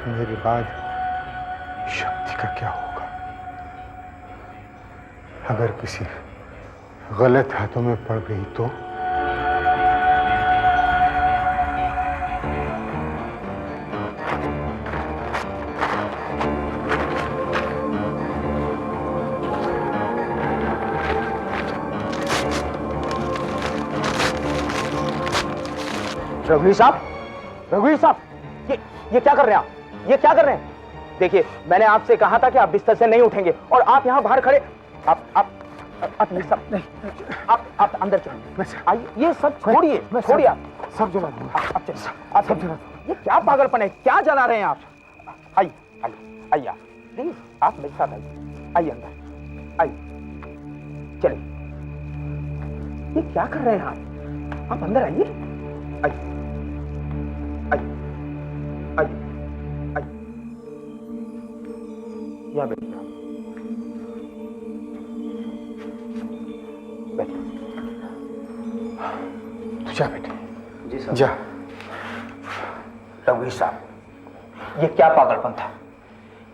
मेरे बाद शक्ति का क्या होगा? अगर किसी गलत हाथों में पड़ गई तो? रघुवीर साहब, रघुवीर साहब, ये क्या कर रहे हैं आप? ये क्या कर रहे हैं? देखिए, मैंने आपसे कहा था कि आप बिस्तर से नहीं उठेंगे और आप यहाँ बाहर खड़े। आप ये सब नहीं, आप अंदर चलिए। आइए, ये सब छोड़िए, छोड़िए। आप सब जला दूंगा। आप सब जला। ये क्या पागलपन है? क्या जला रहे हैं आप? आइए, आइए, आइए, आप प्लीज, आप मेरे साथ आइए। आइए अंदर, आइए, चलिए। ये क्या कर रहे हैं आप अंदर आइए। आइए, आइए, आइए, आइए, यहाँ बैठिए। तू जा बेटे। जी साहब। जा। रघुवीर साहब, ये क्या पागलपन था?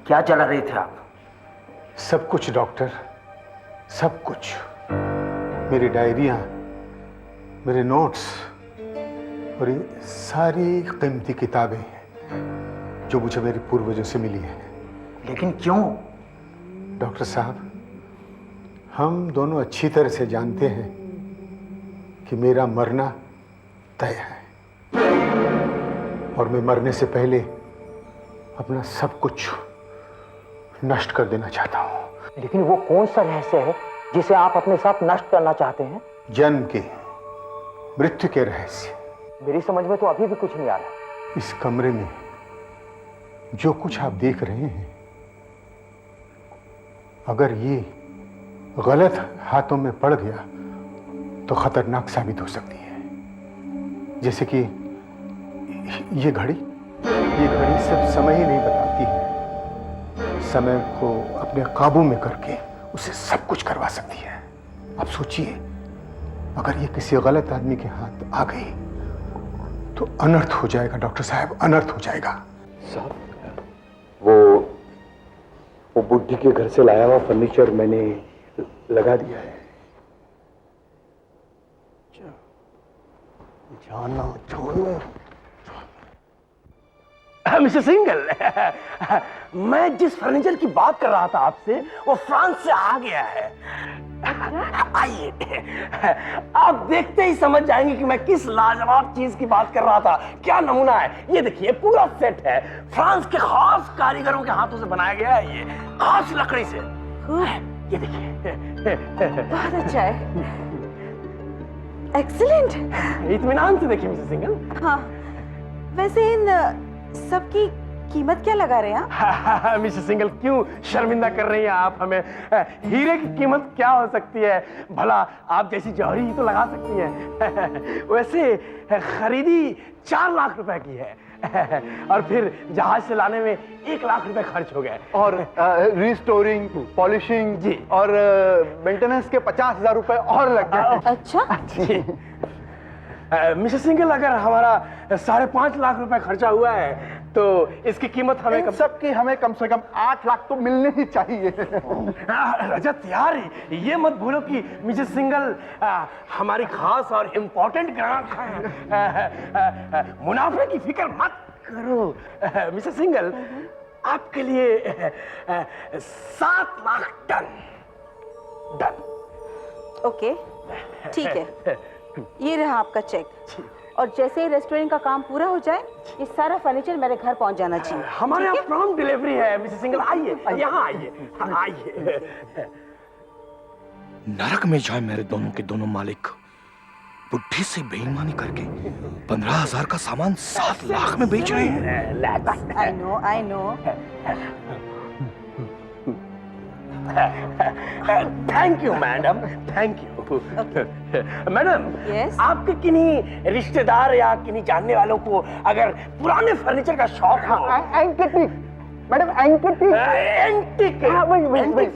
क्या जला रहे थे आप? सब कुछ डॉक्टर, सब कुछ। मेरी डायरियां, मेरे नोट्स और ये सारी कीमती किताबें हैं जो मुझे मेरे पूर्वजों से मिली हैं। लेकिन क्यों? डॉक्टर साहब, हम दोनों अच्छी तरह से जानते हैं कि मेरा मरना तय है और मैं मरने से पहले अपना सब कुछ नष्ट कर देना चाहता हूं। लेकिन वो कौन सा रहस्य है जिसे आप अपने साथ नष्ट करना चाहते हैं? जन्म के, मृत्यु के रहस्य। मेरी समझ में तो अभी भी कुछ नहीं आ रहा। इस कमरे में जो कुछ आप देख रहे हैं, अगर ये गलत हाथों में पड़ गया तो खतरनाक साबित हो सकती है। जैसे कि ये घड़ी सिर्फ समय ही नहीं बताती है, समय को अपने काबू में करके उसे सब कुछ करवा सकती है। आप सोचिए, अगर ये किसी गलत आदमी के हाथ आ गई तो अनर्थ हो जाएगा डॉक्टर साहब, अनर्थ हो जाएगा। साहब, वो बुड्ढी के घर से लाया हुआ फर्नीचर मैंने लगा दिया है। जाना छोड़ो। मिस्टर सिंगल, मैं जिस फर्नीचर की बात कर रहा था आपसे, वो फ्रांस से आ गया है। आइए, आप देखते ही समझ जाएंगे कि मैं किस लाजवाब चीज की बात कर रहा था। क्या नमूना है, ये देखिए, पूरा सेट है। फ्रांस के खास कारीगरों के हाथों से बनाया गया है, ये खास लकड़ी से। ये देखिए। बहुत अच्छा है, एक्सीलेंट। इत्मीनान से देखिए मिस्टर सिंगल। हाँ, वैसे इन सबकी कीमत क्या लगा रहे हैं आप? मिस्टर सिंगल, क्यों शर्मिंदा कर रही हैं आप हमें? हीरे की कीमत क्या हो सकती है भला? आप जैसी जौहरी ही तो लगा सकती हैं। वैसे खरीदी 4 लाख रुपए की है। और फिर जहाज से लाने में 1 लाख रुपए खर्च हो गए। और रिस्टोरिंग, पॉलिशिंग जी। और मेंटेनेंस के 50,000 रुपए और लग गए। अच्छा जी। मिसेस सिंगल, अगर हमारा 5.5 लाख रुपए खर्चा हुआ है तो इसकी कीमत हमें इन सब की हमें कम से कम 8 लाख तो मिलने ही चाहिए। रजत यार, ये मत भूलो कि मिसेस सिंगल हमारी खास और इम्पोर्टेंट ग्राहक हैं। मुनाफे की फिक्र मत करो। मिसेस सिंगल, आपके लिए 7 लाख टन डन। ओके, ठीक है, ये रहा आपका चेक। और जैसे ही रेस्टोरेंट का काम पूरा हो जाए, ये सारा फर्नीचर मेरे घर पहुंच जाना चाहिए। हमारे यहाँ प्रॉम्प्ट डिलीवरी है। मिसेस सिंगल, आइए, यहाँ आइए, आइए। नरक में जाए मेरे दोनों के दोनों मालिक, बुढ़ी से बेईमानी करके 15,000 का सामान 7 लाख में बेच रहे हैं। I know. Thank you madam, thank you. Madam, Yes? आपके किन्हीं रिश्तेदार या किन्हीं जानने वालों को अगर पुराने फर्नीचर का शौक हो, मैडम एंटिक एंटीक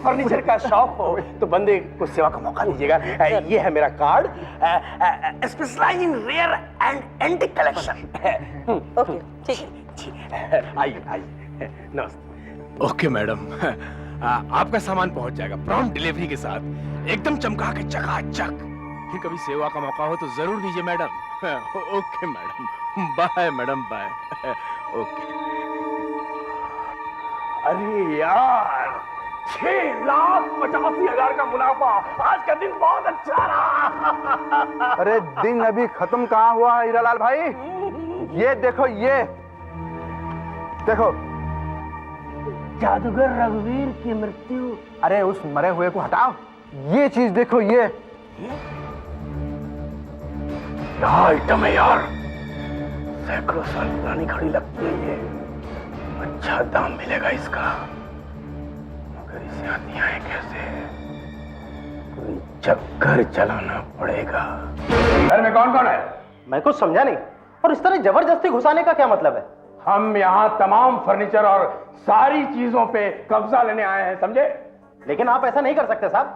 फर्नीचर का शौक हो, तो बंदे को सेवा का मौका दीजिएगा। ये है मेरा card, specialise in rare and antique collection. Okay, ठीक है। आइए, आइए, नमस्ते। ओके मैडम, आपका सामान पहुंच जाएगा प्रॉम्प्ट डिलीवरी के साथ, एकदम चमका के चकाचक। फिर कभी सेवा का मौका हो तो जरूर दीजिए madam. Okay madam, bye madam, bye. Okay. अरे यार, 6,85,000 का मुनाफा। आज का दिन बहुत अच्छा रहा। अरे दिन अभी खत्म कहाँ हुआ हीरालाल भाई? ये देखो, ये देखो, जादूगर रघुवीर की मृत्यु। अरे उस मरे हुए को हटाओ, ये चीज देखो, ये क्या आइटम है यार, सैकड़ों साल पुरानी घड़ी लगती है ये। अच्छा दाम मिलेगा इसका, मगर इसे आती आए कैसे? कोई चक्कर चलाना पड़ेगा। घर में कौन कौन है? मैं कुछ समझा नहीं, और इस तरह जबरदस्ती घुसाने का क्या मतलब है? हम यहाँ तमाम फर्नीचर और सारी चीजों पे कब्जा लेने आए हैं, समझे? लेकिन आप ऐसा नहीं कर सकते साहब।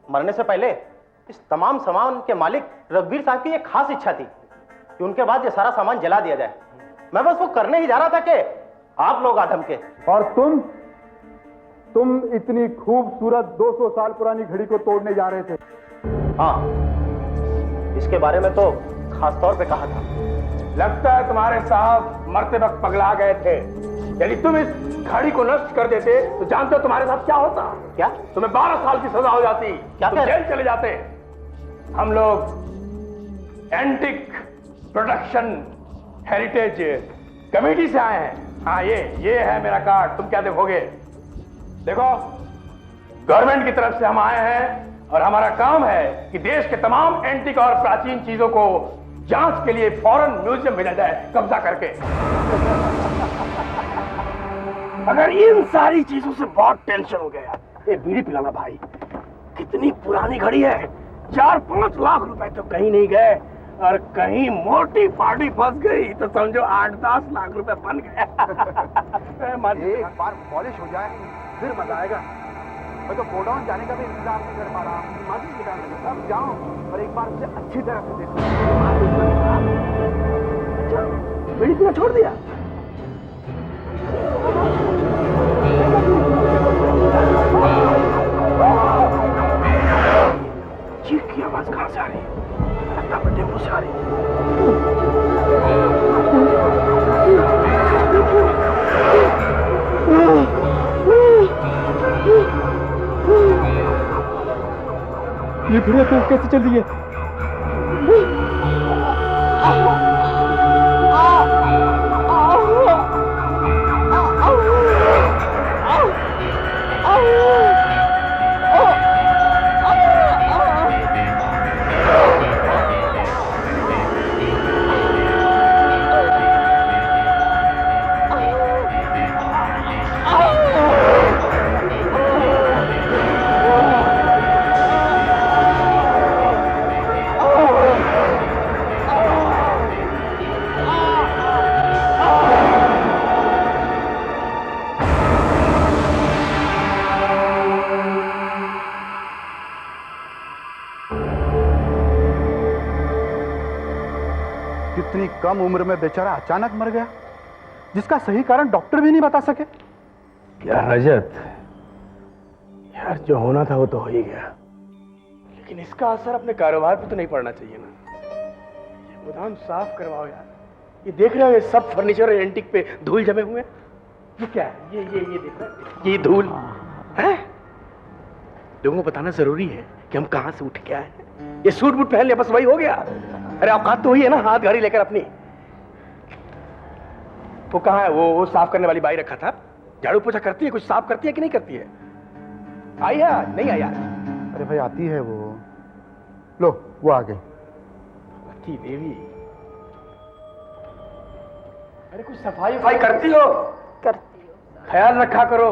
मरने से पहले इस तमाम सामान के मालिक रघुवीर साहब की एक खास इच्छा थी कि उनके बाद ये सारा सामान जला दिया जाए। मैं बस वो करने ही जा रहा था कि आप लोग आ धमके। और तुम इतनी खूबसूरत 200 साल पुरानी घड़ी को तोड़ने जा रहे थे। हाँ, इसके बारे में तो खास तौर पे कहा था। लगता है तुम्हारे साहब मरते वक्त पगला गए थे। यदि तुम इस घड़ी को नष्ट कर देते तो जानते हो तुम्हारे साथ क्या होता? क्या? तुम्हें 12 साल की सजा हो जाती, क्या तुम कह रहे? जेल चले जाते। हम लोग एंटिक प्रोडक्शन हेरिटेज कमेटी से आए हैं। हाँ, ये है मेरा कार्ड, तुम क्या देखोगे? देखो, गवर्नमेंट की तरफ से हम आए हैं और हमारा काम है कि देश के तमाम एंटिक और प्राचीन चीजों को जांच के लिए फौरन म्यूजियम भेजा जाए, कब्जा करके। अगर इन सारी चीजों से बहुत टेंशन हो गया, ये बीड़ी पिलाना भाई। कितनी पुरानी घड़ी है, 4-5 लाख रुपए तो कहीं नहीं गए, और कहीं मोटी पार्टी फंस गई तो समझो 8-10 लाख रुपए बन गए। एक बार पॉलिश हो जाए फिर मजा आएगा। मैं तो गोडाउन जाने का भी इंतजार नहीं कर पा रहा। माचिस निकाल लेंगे, सब जाओ और एक बार उसे अच्छी तरह से देखो। अच्छा, बीड़ी पीना छोड़ दिया? चीख की आवाज कहां से आ रही है? लगता है टेम्पो से आ रही है। ये घड़ी तो कैसे चल रही है? इतनी कम उम्र में बेचारा अचानक मर गया, जिसका सही कारण डॉक्टर भी नहीं बता सके। यार रजत, यार जो होना था वो तो हो ही गया, लेकिन इसका असर अपने कारोबार पे तो नहीं पड़ना चाहिए ना। ये गोदाम साफ करवाओ यार। ये देख रहे हो, ये सब फर्नीचर और एंटीक पे धूल जमे हुए हैं। ये क्या है? ये देख रहे हो, ये धूल है। लोगों को बताना जरूरी है कि हम कहां से उठ के आए हैं। ये सूट बूट पहन लिया बस वही हो गया। अरे औकात तो वही है ना, हाथ घड़ी लेकर अपनी। वो कहां है? वो साफ करने वाली बाई रखा था, झाड़ू पोछा करती है, कुछ साफ करती है कि नहीं करती है? आई है? नहीं आई यार? अरे भाई आती है वो, लो वो आ गई। भगवती देवी, अरे कुछ सफाई वफाई करती हो? करती हो। ख्याल रखा करो,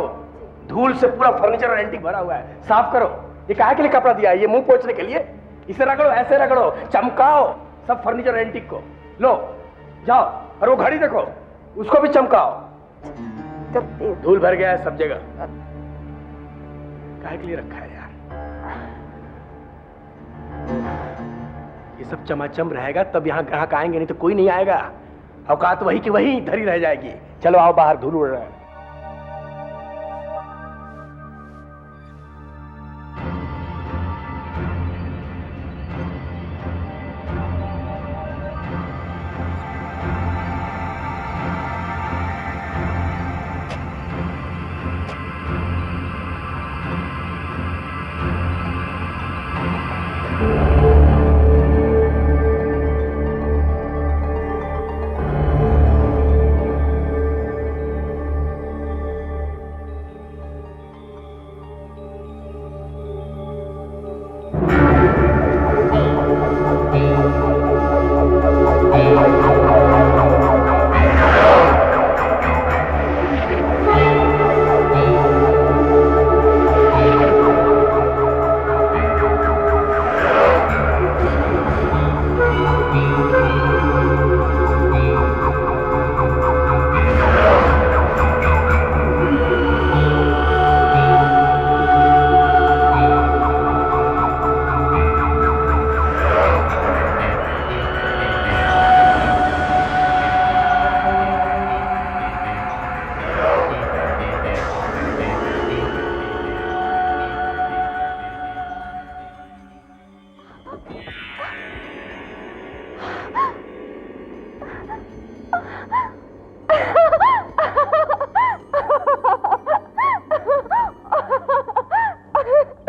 धूल से पूरा फर्नीचर और एंटीक भरा हुआ है, साफ करो। ये काहे के लिए कपड़ा दिया है? ये मुंह पोंछने के लिए? इसे रगड़ो, ऐसे रगड़ो, चमकाओ सब फर्नीचर और एंटीक को। लो जाओ, और वो घड़ी देखो, उसको भी चमकाओ। करती हो। धूल भर गया है सब जगह। काहे के लिए रखा है यार? ये सब चमाचम रहेगा तब यहां ग्राहक आएंगे, नहीं तो कोई नहीं आएगा। औकात वही की वही धरी रह जाएगी। चलो आओ बाहर, धूल उड़ रहा है।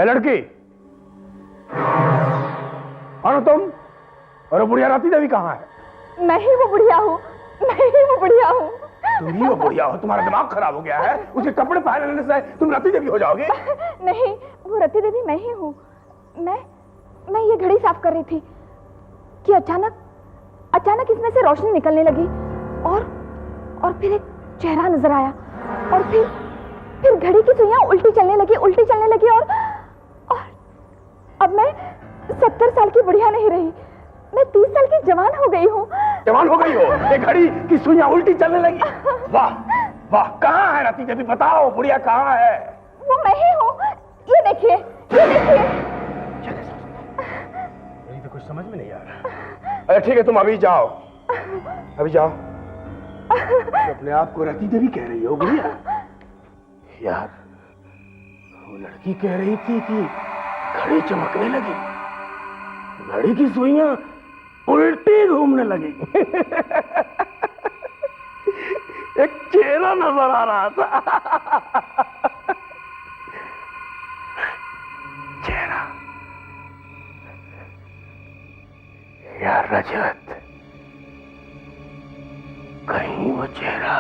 लड़की, और तुम? और वो बुढ़िया राती देवी कहाँ है? मैं ही वो बुढ़िया हूँ, मैं ही वो बुढ़िया हूँ। तुम ही वो बुढ़िया हो? तुम्हारा दिमाग खराब हो गया है। उसके कपड़े पहन लेने से तुम रती देवी हो जाओगे। नहीं, वो रती देवी मैं ही हूँ। मैं ये घड़ी साफ कर रही थी कि अचानक इसमें से रोशनी निकलने लगी और फिर एक चेहरा नजर आया और फिर घड़ी की सुइयां उल्टी चलने लगी और अब मैं 70 साल की बुढ़िया नहीं रही, मैं 30 साल की जवान हो गई हूँ। जवान हो गई हो? ये घड़ी की सुइयां उल्टी चलने लगी? वाह वाह, कहाँ है रती देवी? बताओ बुढ़िया कहाँ है? वो मैं ही हूँ, ये देखिए। मेरी तो कुछ समझ में नहीं आ रहा। अरे ठीक है, तुम अभी जाओ। तो अपने आप को रती देवी कह रही हो बुढ़िया? यार वो लड़की कह रही थी कि घड़ी चमकने लगी, घड़ी की सुइयां उल्टी घूमने लगी। एक चेहरा नजर आ रहा था। चेहरा? यार रजत, कहीं वो चेहरा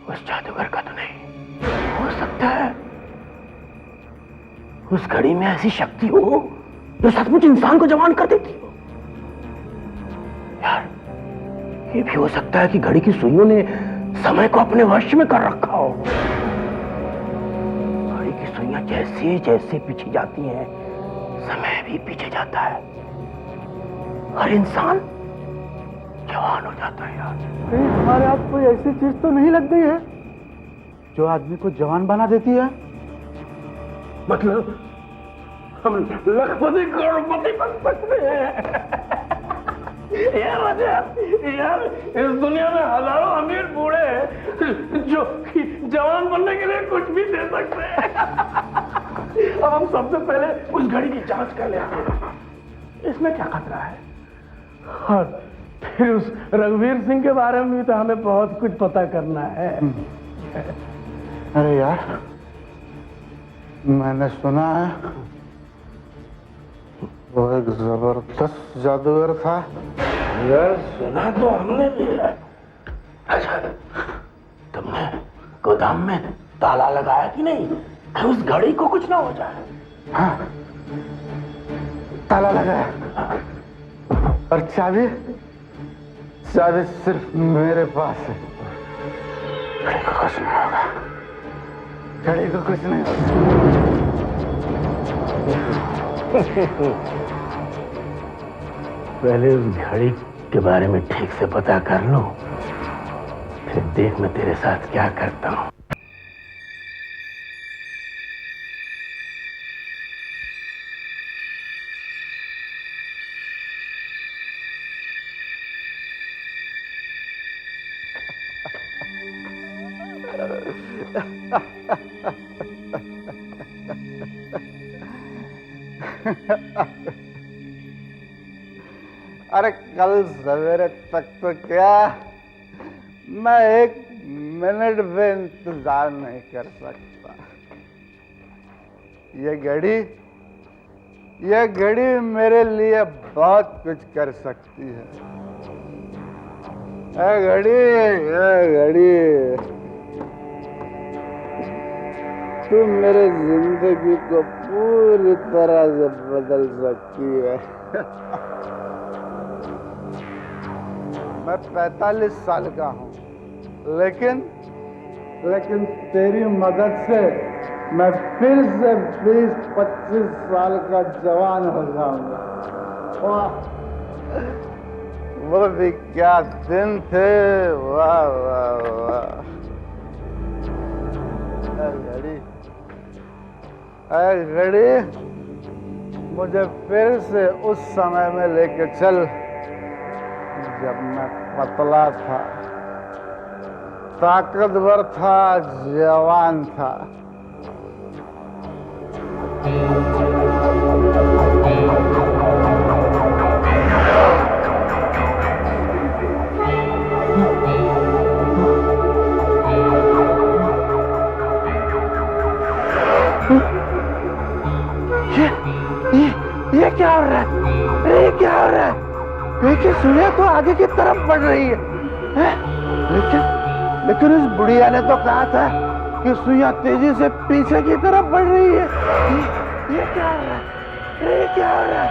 उस जादूगर का तो नहीं हो सकता है? उस घड़ी में ऐसी शक्ति हो जो सचमुच इंसान को जवान कर देती हो। यार ये भी हो सकता है कि घड़ी की सुइयों ने समय को अपने वश में कर रखा हो। घड़ी की सुइयां जैसे जैसे पीछे जाती हैं, समय भी पीछे जाता है। हर इंसान जवान हो जाता है। यार हमारे हाथ कोई ऐसी चीज तो नहीं लग गई है जो आदमी को जवान बना देती है? मतलब हम लखपति करोड़पति बन सकते हैं। यार इस दुनिया में हजारों अमीर बूढ़े हैं जो कि जवान बनने के लिए कुछ भी दे सकते हैं। अब हम सबसे पहले उस घड़ी की जांच कर लेते हैं, इसमें क्या खतरा है। और फिर उस रघुवीर सिंह के बारे में भी तो हमें बहुत कुछ पता करना है। अरे यार, मैंने सुना है वो एक जबरदस्त जादूगर था। यार सुना तो हमने भी है। अच्छा, तुमने गोदाम में ताला लगाया कि नहीं, कि उस घड़ी को कुछ ना हो जाए। हाँ, ताला लगाया और चाबी सिर्फ मेरे पास है। घड़ी को कुछ नहीं होगा, घड़ी को कुछ नहीं होगा। पहले उस घड़ी के बारे में ठीक से पता कर लो, फिर देख मैं तेरे साथ क्या करता हूँ। अरे कल सवेरे तक तो क्या, मैं एक मिनट भी इंतजार नहीं कर सकता। ये घड़ी मेरे लिए बहुत कुछ कर सकती है। ये घड़ी तू मेरे जिंदगी को पूरी तरह से बदल सकती है। मैं 45 साल का हूँ, लेकिन तेरी मदद से मैं फिर से 20-25 साल का जवान हो जाऊंगा। वाह, वो भी क्या दिन थे। वाह वाह वाह। घड़ी मुझे फिर से उस समय में लेके चल जब मैं पतला था, ताकतवर था, जवान था। ये क्या हो रहा है? ये क्या हो रहा है? देखिए सुनिए तो आगे की तरफ बढ़ रही है, लेकिन उस बुढ़िया ने तो कहा था कि सुइया तेजी से पीछे की तरफ बढ़ रही है। ये क्या हो रहा है? ये क्या हो रहा है?